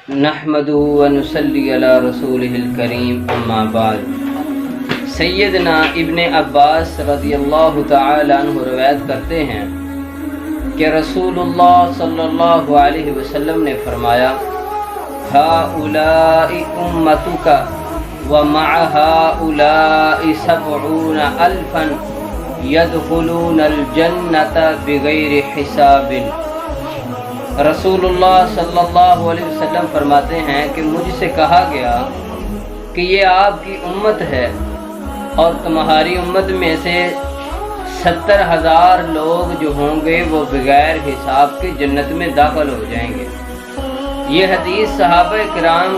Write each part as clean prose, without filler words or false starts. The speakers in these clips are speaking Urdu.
نحمدہ و نصلی علی رسولہ الکریم اما بعد۔ سیدنا ابن عباس رضی اللہ تعالی عنہ روایت کرتے ہیں کہ رسول اللہ صلی اللہ علیہ وسلم نے فرمایا، ہؤلاء امتک ومع ہؤلاء 70,000 يدخلون الجنۃ بغیر حساب۔ رسول اللہ صلی اللہ علیہ وسلم فرماتے ہیں کہ مجھ سے کہا گیا کہ یہ آپ کی امت ہے اور تمہاری امت میں سے 70,000 لوگ جو ہوں گے وہ بغیر حساب کے جنت میں داخل ہو جائیں گے۔ یہ حدیث صحابہ کرام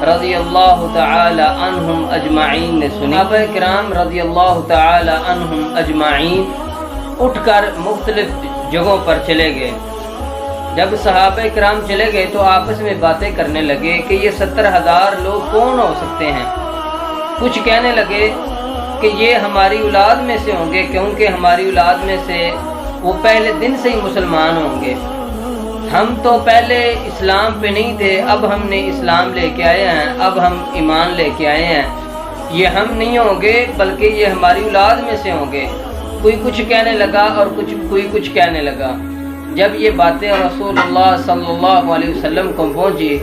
رضی اللہ تعالی عنہم اجمعین نے سنی۔ صحابہ کرام رضی اللہ تعالی عنہم اجمعین اٹھ کر مختلف جگہوں پر چلے گئے۔ جب صحابہ کرام چلے گئے تو آپس میں باتیں کرنے لگے کہ یہ 70,000 لوگ کون ہو سکتے ہیں۔ کچھ کہنے لگے کہ یہ ہماری اولاد میں سے ہوں گے، کیونکہ ہماری اولاد میں سے وہ پہلے دن سے ہی مسلمان ہوں گے۔ ہم تو پہلے اسلام پہ نہیں تھے، اب ہم نے اسلام لے کے آئے ہیں، اب ہم ایمان لے کے آئے ہیں۔ یہ ہم نہیں ہوں گے بلکہ یہ ہماری اولاد میں سے ہوں گے۔ کوئی کچھ کہنے لگا اور کوئی کچھ کہنے لگا۔ جب یہ باتیں رسول اللہ صلی اللہ علیہ وسلم کو پہنچی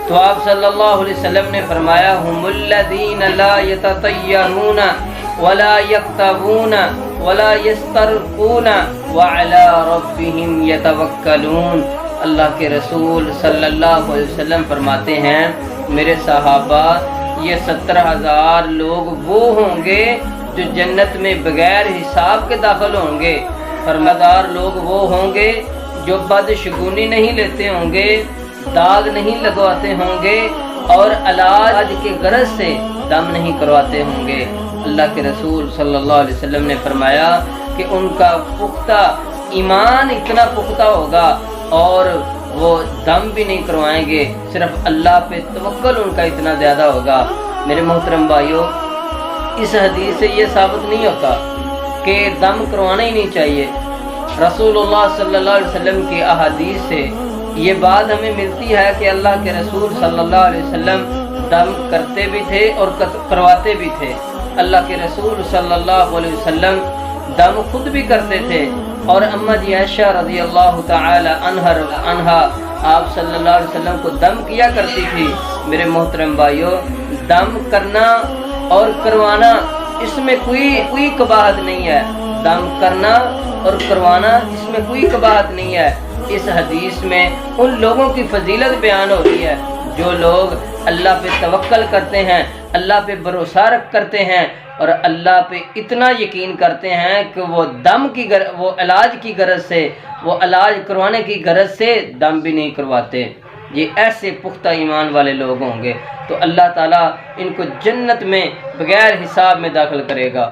تو آپ صلی اللہ علیہ وسلم نے فرمایا، ہم الذین لا یتطیرون ولا یکتبون ولا یسترقون وعلی ربہم یتوکلون۔ اللہ کے رسول صلی اللہ علیہ وسلم فرماتے ہیں، میرے صحابہ، یہ 70,000 لوگ وہ ہوں گے جو جنت میں بغیر حساب کے داخل ہوں گے۔ فرمادار لوگ وہ ہوں گے جو بدشگونی نہیں لیتے ہوں گے، داغ نہیں لگواتے ہوں گے اور علاج کے غرض سے دم نہیں کرواتے ہوں گے۔ اللہ کے رسول صلی اللہ علیہ وسلم نے فرمایا کہ ان کا پختہ ایمان اتنا پختہ ہوگا اور وہ دم بھی نہیں کروائیں گے، صرف اللہ پہ توکل ان کا اتنا زیادہ ہوگا۔ میرے محترم بھائیوں، اس حدیث سے یہ ثابت نہیں ہوتا کہ دم کروانا ہی نہیں چاہیے۔ رسول اللہ صلی اللہ علیہ وسلم کی احادیث سے یہ بات ہمیں ملتی ہے کہ اللہ کے رسول صلی اللہ علیہ وسلم دم کرتے بھی تھے اور کرواتے بھی تھے۔ اللہ کے رسول صلی اللہ علیہ وسلم دم خود بھی کرتے تھے اور اماں جی عائشہ رضی اللہ تعالی عنہا آپ صلی اللہ علیہ وسلم کو دم کیا کرتی تھی۔ میرے محترم بھائیوں، دم کرنا اور کروانا اس میں کوئی قباحت نہیں ہے۔ دم کرنا اور کروانا اس میں کوئی قباحت نہیں ہے۔ اس حدیث میں ان لوگوں کی فضیلت بیان ہو رہی ہے جو لوگ اللہ پہ توکل کرتے ہیں، اللہ پہ بھروسہ کرتے ہیں اور اللہ پہ اتنا یقین کرتے ہیں کہ وہ وہ علاج کی غرض سے، وہ علاج کروانے کی غرض سے دم بھی نہیں کرواتے۔ یہ ایسے پختہ ایمان والے لوگ ہوں گے تو اللہ تعالیٰ ان کو جنت میں بغیر حساب میں داخل کرے گا۔